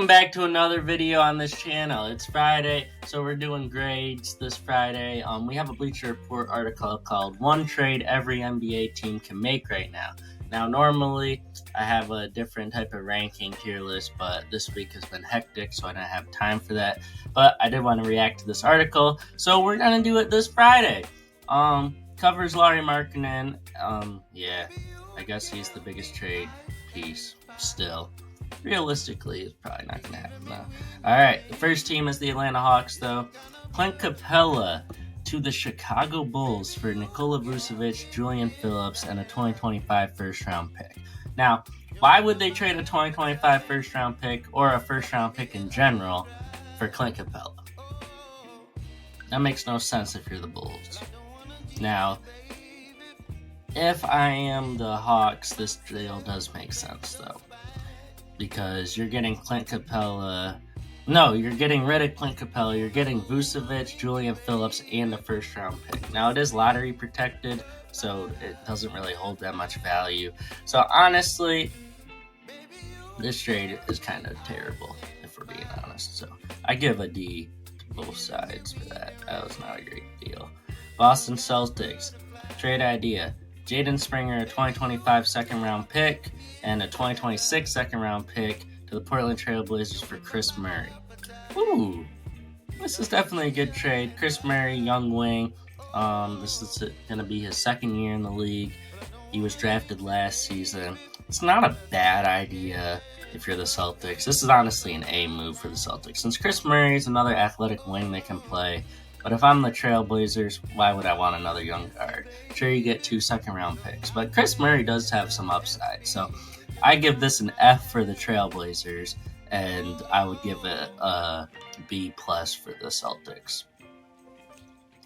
Welcome back to another video on this channel. It's Friday, so we're doing grades this Friday. We have a Bleacher Report article called "One Trade Every NBA Team Can Make Right Now." Now, normally I have a different type of ranking tier list, but this week has been hectic, so I didn't have time for that. But I did want to react to this article, so we're gonna do it this Friday. Covers Lauri Markkanen. Yeah, I guess he's the biggest trade piece still. Realistically, it's probably not going to happen, though. All right, the first team is the Atlanta Hawks, though. Clint Capella to the Chicago Bulls for Nikola Vucevic, Julian Phillips, and a 2025 first-round pick. Now, why would they trade a 2025 first-round pick or a first-round pick in general for Clint Capella? That makes no sense if you're the Bulls. Now, if I am the Hawks, this deal does make sense, though. Because you're getting Clint Capella. No, you're getting rid of Clint Capella. You're getting Vucevic, Julian Phillips, and a first-round pick. Now, it is lottery protected, so it doesn't really hold that much value. So, honestly, this trade is kind of terrible, if we're being honest. So, I give a D to both sides for that. That was not a great deal. Boston Celtics. Trade idea. Jaden Springer, a 2025 second-round pick, and a 2026 second-round pick to the Portland Trail Blazers for Chris Murray. Ooh, this is definitely a good trade. Chris Murray, young wing. This is going to be his second year in the league. He was drafted last season. It's not a bad idea if you're the Celtics. This is honestly an A move for the Celtics. Since Chris Murray is another athletic wing they can play, but if I'm the Trailblazers, why would I want another young guard? Sure, you get 2 second-round picks, but Chris Murray does have some upside. So I give this an F for the Trailblazers, and I would give it a B+ for the Celtics.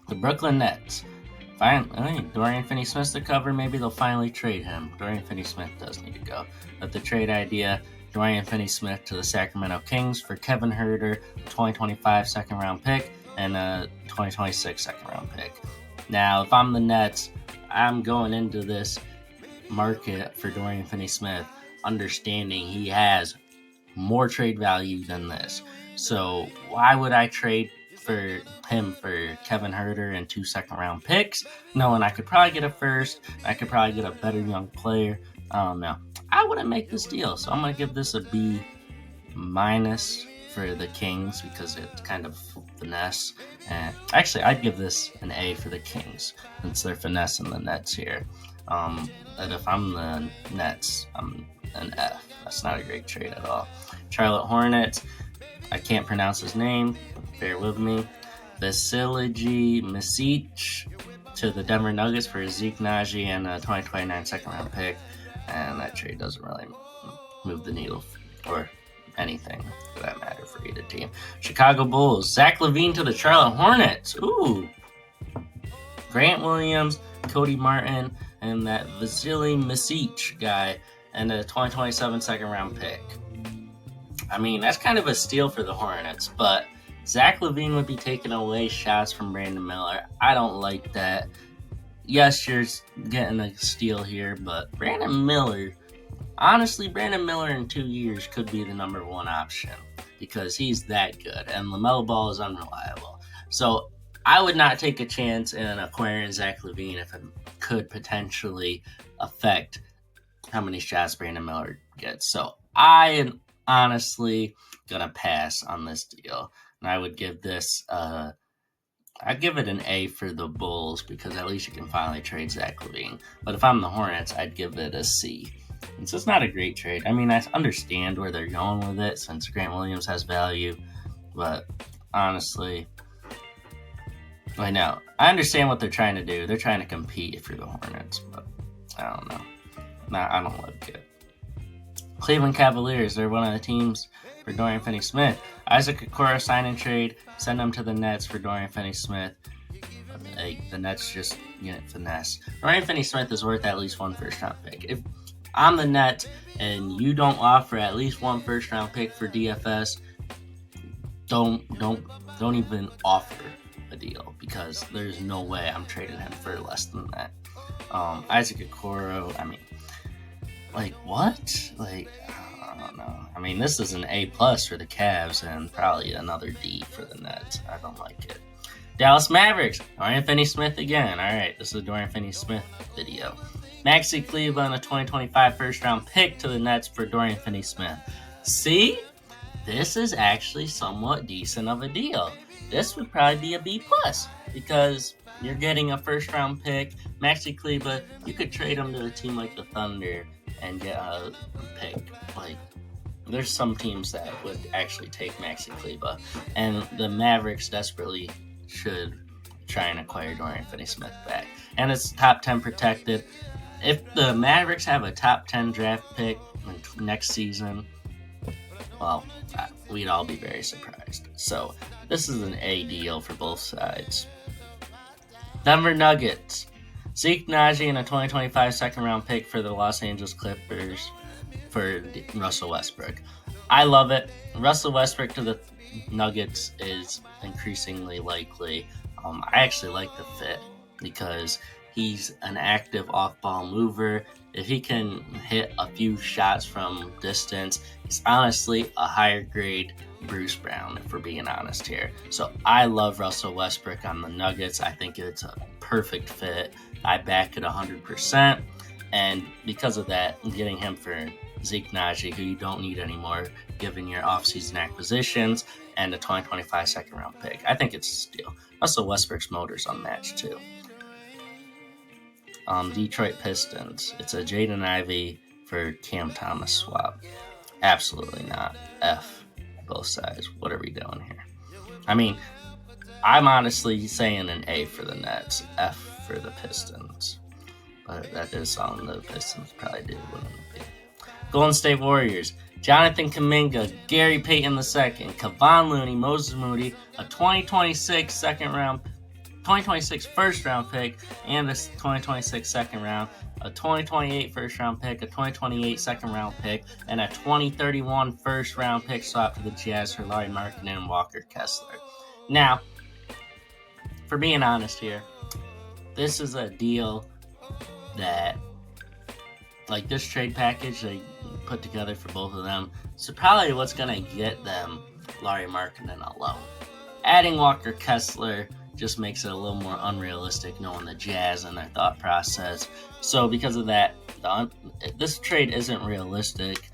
The Brooklyn Nets. Finally, Dorian Finney-Smith's the cover. Maybe they'll finally trade him. Dorian Finney-Smith does need to go. But the trade idea, Dorian Finney-Smith to the Sacramento Kings for Kevin Huerter, 2025 second-round pick, and a 2026 second-round pick. Now, if I'm the Nets, I'm going into this market for Dorian Finney-Smith understanding he has more trade value than this. So why would I trade for him for Kevin Huerter and 2 second-round picks, knowing I could probably get a first, I could probably get a better young player? I don't know. I wouldn't make this deal, so I'm going to give this a B- for the Kings because it's kind of finesse. And actually, I'd give this an A for the Kings since they're finessing the Nets here. But if I'm the Nets, I'm an F. That's not a great trade at all. Charlotte Hornets. I can't pronounce his name. Bear with me. Vasilije Micic to the Denver Nuggets for Zeke Naji and a 2029 second-round pick. And that trade doesn't really move the needle or anything for that matter for either team. Chicago Bulls. Zach LaVine to the Charlotte Hornets. Ooh. Grant Williams, Cody Martin, and that Vasilije Micic guy, and a 2027 second-round pick. I mean, that's kind of a steal for the Hornets, but Zach LaVine would be taking away shots from Brandon Miller. I don't like that. Yes, you're getting a steal here, but Brandon Miller, honestly, Brandon Miller in 2 years could be the number 1 option because he's that good, and LaMelo Ball is unreliable. So I would not take a chance in acquiring Zach LaVine if it could potentially affect how many shots Brandon Miller gets. So I am honestly going to pass on this deal, and I would give this I'd give it an A for the Bulls because at least you can finally trade Zach LaVine. But if I'm the Hornets, I'd give it a C. It's just not a great trade. I mean, I understand where they're going with it since Grant Williams has value, but honestly, I know. I understand what they're trying to do. They're trying to compete if you're the Hornets, but I don't know. I don't like it. Cleveland Cavaliers, they're one of the teams for Dorian Finney-Smith. Isaac Okoro sign and trade, send them to the Nets for Dorian Finney-Smith. The Nets just finesse. Dorian Finney-Smith is worth at least 1 first-round pick. If I'm the Nets and you don't offer at least 1 first-round pick for DFS, don't even offer a deal because there's no way I'm trading him for less than that. Isaac Okoro, I mean, like what? Like I don't know. I mean, this is an A plus for the Cavs and probably another D for the Nets. I don't like it. Dallas Mavericks. Dorian Finney-Smith again. All right, this is a Dorian Finney-Smith video. Maxi Kleber and a 2025 first-round pick to the Nets for Dorian Finney-Smith. See? This is actually somewhat decent of a deal. This would probably be a B plus because you're getting a first-round pick. Maxi Kleber, you could trade him to a team like the Thunder and get a pick. Like, there's some teams that would actually take Maxi Kleber, and the Mavericks desperately should try and acquire Dorian Finney-Smith back. And it's top 10 protected. If the Mavericks have a top 10 draft pick next season, well, we'd all be very surprised. So this is an A deal for both sides. Denver Nuggets. Zeke Naji and a 2025 second-round pick for the Los Angeles Clippers for Russell Westbrook. I love it. Russell Westbrook to the Nuggets is increasingly likely. I actually like the fit because he's an active off-ball mover. If he can hit a few shots from distance, he's honestly a higher grade Bruce Brown, if we're being honest here. So I love Russell Westbrook on the Nuggets. I think it's a perfect fit. I back it 100%. And because of that, getting him for Zeke Naji, who you don't need anymore, given your offseason acquisitions, and a 2025 second-round pick, I think it's a steal. Russell Westbrook's motor's unmatched, too. Detroit Pistons. It's a Jaden Ivey for Cam Thomas swap. Absolutely not. F, both sides. What are we doing here? I mean, I'm honestly saying an A for the Nets, F for the Pistons. But that is something the Pistons probably do, wouldn't it be? Golden State Warriors. Jonathan Kuminga, Gary Payton II, Kevon Looney, Moses Moody, a 2026 first-round pick, and a 2026 second round, a 2028 first-round pick, a 2028 second-round pick, and a 2031 first-round pick swap to the Jazz for Lauri Markkanen and Walker Kessler. Now, for being honest here, this is a deal that, like, this trade package they put together for both of them, so probably what's going to get them Lauri Markkanen alone. Adding Walker Kessler just makes it a little more unrealistic knowing the Jazz and their thought process. So because of that, this trade isn't realistic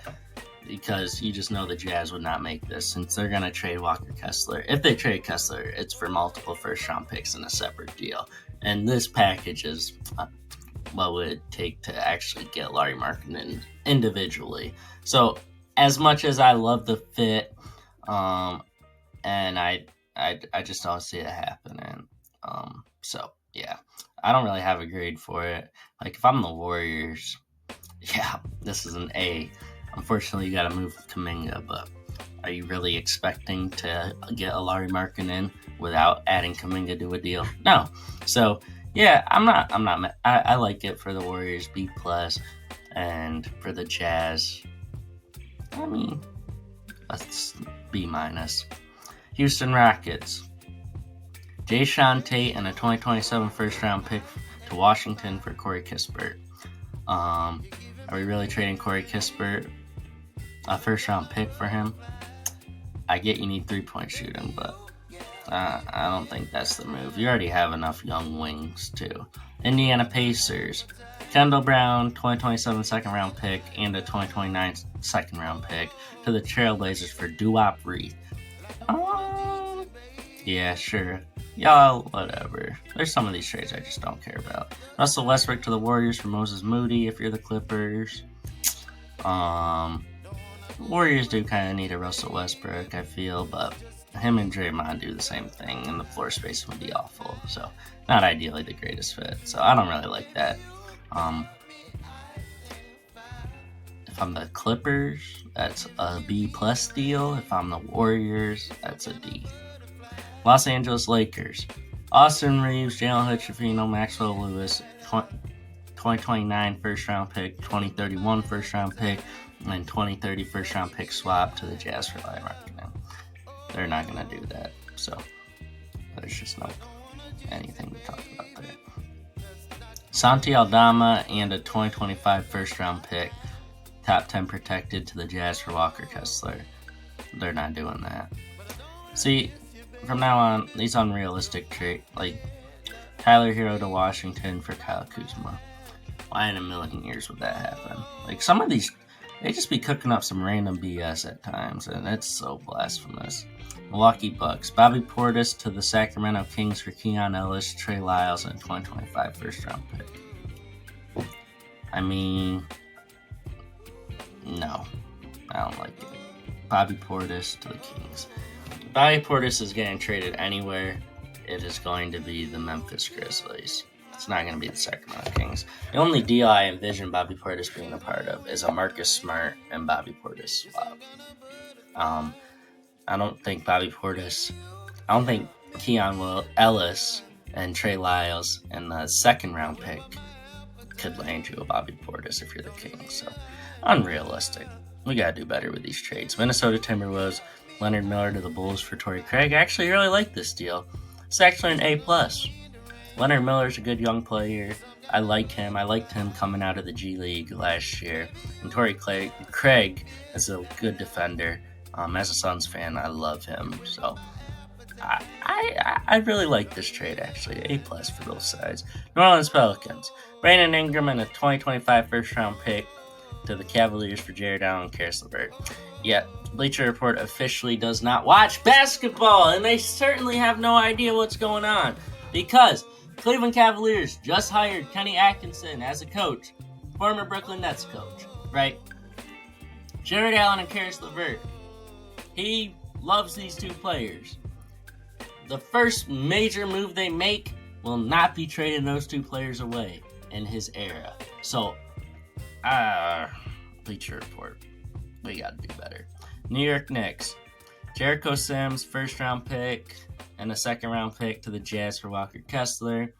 because you just know the Jazz would not make this since they're going to trade Walker Kessler. If they trade Kessler, it's for multiple first-round picks in a separate deal. And this package is what would it take to actually get Lauri Markkanen individually. So as much as I love the fit, and I just don't see it happening. So yeah, I don't really have a grade for it. Like, if I'm the Warriors, yeah, this is an A. Unfortunately, you got to move Kuminga, but are you really expecting to get a Lauri Markkanen without adding Kuminga to a deal? No. So yeah, I'm not. I like it for the Warriors, B plus, and for the Jazz, I mean, let's B minus. Houston Rockets. Jae'Sean Tate and a 2027 first-round pick to Washington for Corey Kispert. Are we really trading Corey Kispert? A first-round pick for him? I get you need three-point shooting, but I don't think that's the move. You already have enough young wings, too. Indiana Pacers. Kendall Brown, 2027 second-round pick, and a 2029 second-round pick to the Trailblazers for Duop Reith. Yeah, sure. Y'all, whatever. There's some of these trades I just don't care about. Russell Westbrook to the Warriors for Moses Moody if you're the Clippers. Warriors do kind of need a Russell Westbrook, I feel, but him and Draymond do the same thing, and the floor space would be awful. So, not ideally the greatest fit. So, I don't really like that. If I'm the Clippers, that's a B plus deal. If I'm the Warriors, that's a D. Los Angeles Lakers. Austin Reeves, Jalen Hood-Schifino, Maxwell Lewis, 2029 first-round pick, 2031 first-round pick, and 2030 first-round pick swap to the Jazz for Lauri Markkanen. They're not going to do that, so there's just no anything to talk about there. Santi Aldama and a 2025 first-round pick top 10 protected to the Jazz for Walker Kessler. They're not doing that. See, from now on, these unrealistic trade, like Tyler Hero to Washington for Kyle Kuzma. Why in a million years would that happen? Like, some of these, they just be cooking up some random BS at times, and it's so blasphemous. Milwaukee Bucks. Bobby Portis to the Sacramento Kings for Keon Ellis, Trey Lyles, and a 2025 first-round pick. I mean, no. I don't like it. Bobby Portis to the Kings. Bobby Portis is getting traded anywhere. It is going to be the Memphis Grizzlies. It's not going to be the Sacramento Kings. The only deal I envision Bobby Portis being a part of is a Marcus Smart and Bobby Portis swap. I don't think Keon Ellis and Trey Lyles and the second round pick could land you a Bobby Portis if you're the Kings. So, unrealistic. We got to do better with these trades. Minnesota Timberwolves, Leonard Miller to the Bulls for Torrey Craig. I actually really like this deal. It's actually an A+. Leonard Miller's a good young player. I like him. I liked him coming out of the G League last year. And Torrey Craig is a good defender. As a Suns fan, I love him. So I really like this trade, actually. A+ for both sides. New Orleans Pelicans. Brandon Ingram and a 2025 first-round pick to the Cavaliers for Jared Allen and Karis LeVert. Yet, Bleacher Report officially does not watch basketball, and they certainly have no idea what's going on. Because Cleveland Cavaliers just hired Kenny Atkinson as a coach, former Brooklyn Nets coach, right? Jared Allen and Karis LeVert. He loves these two players. The first major move they make will not be trading those two players away in his era. So, Bleacher Report. We gotta do better. New York Knicks. Jericho Sims, first-round pick, and a second-round pick to the Jazz for Walker Kessler.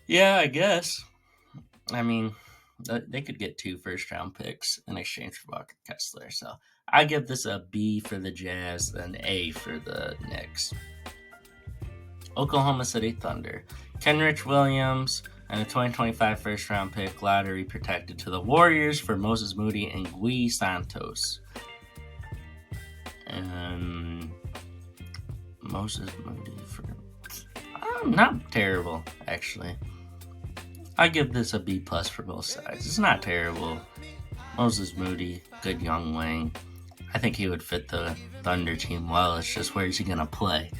Yeah, I guess. I mean, they could get 2 first-round picks in exchange for Walker Kessler. So I give this a B for the Jazz and A for the Knicks. Oklahoma City Thunder. Kenrich Williams and a 2025 first-round pick, lottery protected to the Warriors for Moses Moody and Gui Santos. And Moses Moody for... not terrible, actually. I give this a B+ for both sides. It's not terrible. Moses Moody, good young wing. I think he would fit the Thunder team well. It's just where is he going to play?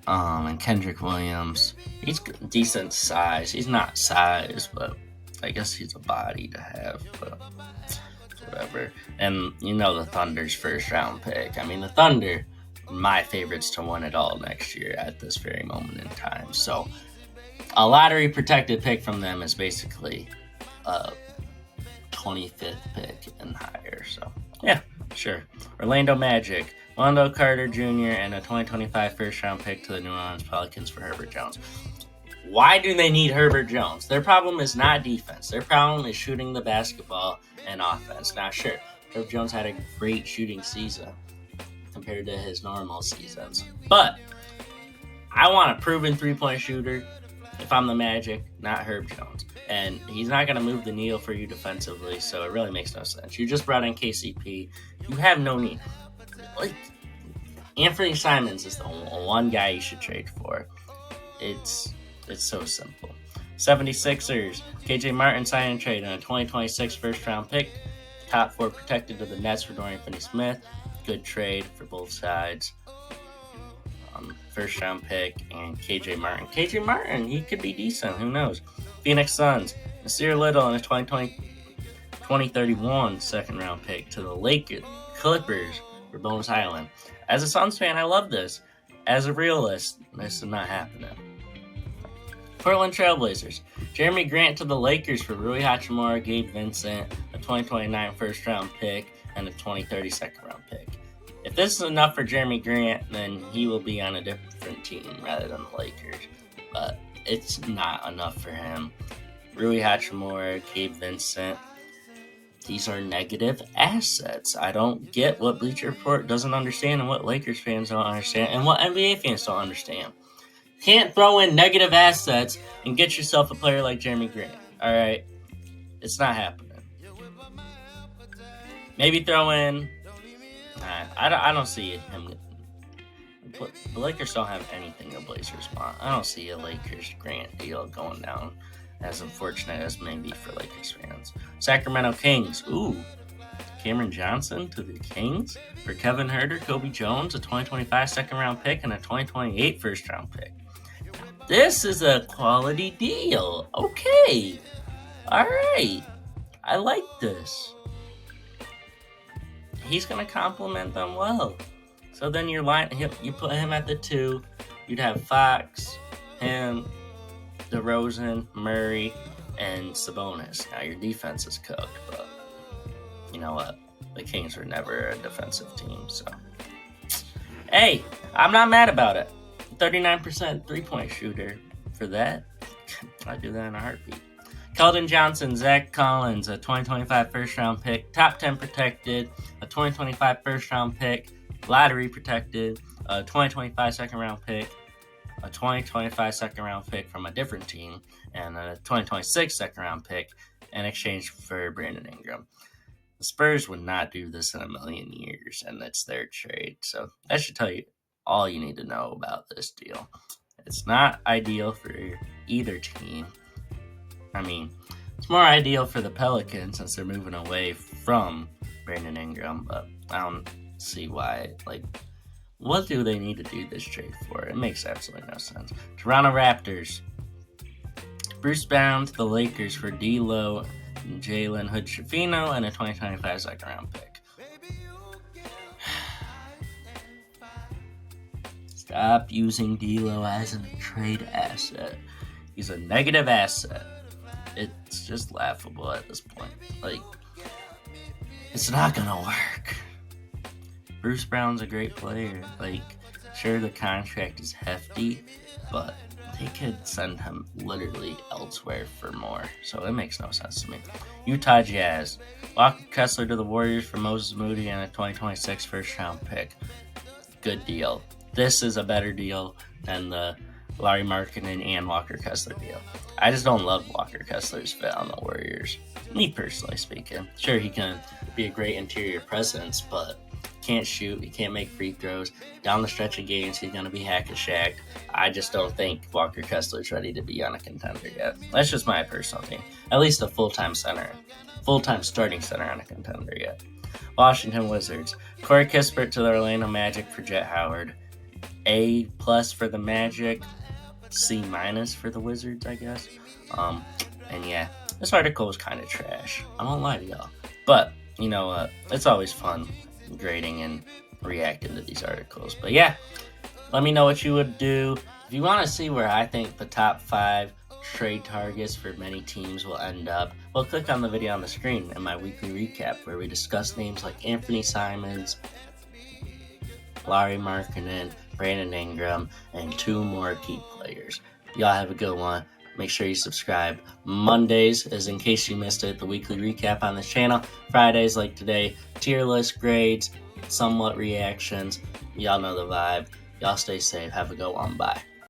And Kendrick Williams, he's decent size. He's not size, but I guess he's a body to have, but whatever. And you know the Thunder's first-round pick. I mean, the Thunder, my favorites to win it all next year at this very moment in time. So a lottery-protected pick from them is basically a 25th pick and higher. So, yeah, sure. Orlando Magic. Wendell Carter Jr. and a 2025 first-round pick to the New Orleans Pelicans for Herbert Jones. Why do they need Herbert Jones? Their problem is not defense. Their problem is shooting the basketball and offense. Now, sure, Herbert Jones had a great shooting season compared to his normal seasons. But I want a proven three-point shooter if I'm the Magic, not Herb Jones. And he's not going to move the needle for you defensively, so it really makes no sense. You just brought in KCP. You have no need. Like, Anthony Simons is the one guy you should trade for. It's so simple. 76ers, KJ Martin sign and trade on a 2026 first-round pick. Top 4 protected to the Nets for Dorian Finney-Smith. Good trade for both sides. First-round pick and KJ Martin. KJ Martin, he could be decent. Who knows? Phoenix Suns, Nasir Little and a 2031 second-round pick to the Clippers for Bones Highland. As a Suns fan, I love this. As a realist, this is not happening. Portland Trailblazers. Jeremy Grant to the Lakers for Rui Hachimura, Gabe Vincent, a 2029 first-round pick, and a 2030 second-round pick. If this is enough for Jeremy Grant, then he will be on a different team rather than the Lakers. But it's not enough for him. Rui Hachimura, Gabe Vincent, these are negative assets. I don't get what Bleacher Report doesn't understand and what Lakers fans don't understand and what NBA fans don't understand. Can't throw in negative assets and get yourself a player like Jeremy Grant. All right. It's not happening. Maybe throw in. I don't see him. The Lakers don't have anything the Blazers want. I don't see a Lakers Grant deal going down, as unfortunate as maybe for Lakers fans. Sacramento Kings. Ooh. Cameron Johnson to the Kings for Kevin Huerter, Kobe Jones, a 2025 second-round pick, and a 2028 first-round pick. This is a quality deal. Okay. All right. I like this. He's going to complement them well. So then you put him at the 2. You'd have Fox, him, DeRozan, Murray, and Sabonis. Now your defense is cooked, but you know what? The Kings were never a defensive team, so. Hey, I'm not mad about it. 39% three-point shooter for that. I'd do that in a heartbeat. Keldon Johnson, Zach Collins, a 2025 first-round pick, top 10 protected, a 2025 first-round pick, lottery protected, a 2025 second-round pick, a 2025 second-round pick from a different team, and a 2026 second-round pick in exchange for Brandon Ingram. The Spurs would not do this in a million years, and it's their trade. So that should tell you all you need to know about this deal. It's not ideal for either team. I mean, it's more ideal for the Pelicans since they're moving away from Brandon Ingram, but I don't see why. What do they need to do this trade for? It makes absolutely no sense. Toronto Raptors. Bruce Brown to the Lakers for D'Lo, Jalen Hood-Schifino, and a 2025 second-round pick. Stop using D'Lo as a trade asset. He's a negative asset. It's just laughable at this point. It's not gonna work. Bruce Brown's a great player. Sure, the contract is hefty, but they could send him literally elsewhere for more. So it makes no sense to me. Utah Jazz. Walker Kessler to the Warriors for Moses Moody and a 2026 first-round pick. Good deal. This is a better deal than the Lauri Markkanen and Walker Kessler deal. I just don't love Walker Kessler's fit on the Warriors. Me personally speaking. Sure, he can be a great interior presence, but can't shoot, he can't make free throws. Down the stretch of games, he's going to be hack-a-shacked. I just don't think Walker Kessler's ready to be on a contender yet. That's just my personal thing. At least a full-time starting center on a contender yet. Washington Wizards. Corey Kispert to the Orlando Magic for Jet Howard. A+ for the Magic, C- for the Wizards, I guess. And yeah, this article was kind of trash. I won't lie to y'all. But, you know what? It's always fun grading and reacting to these articles. But yeah, let me know what you would do. If you want to see where I think the top 5 trade targets for many teams will end up, well, click on the video on the screen in my weekly recap where we discuss names like Anthony Simons, Lauri Markkanen, Brandon Ingram, and 2 more key players. Y'all have a good one. Make sure you subscribe. Mondays is, in case you missed it, the weekly recap on this channel. Fridays, like today, tier list grades, somewhat reactions. Y'all know the vibe. Y'all stay safe. Have a good one. Bye.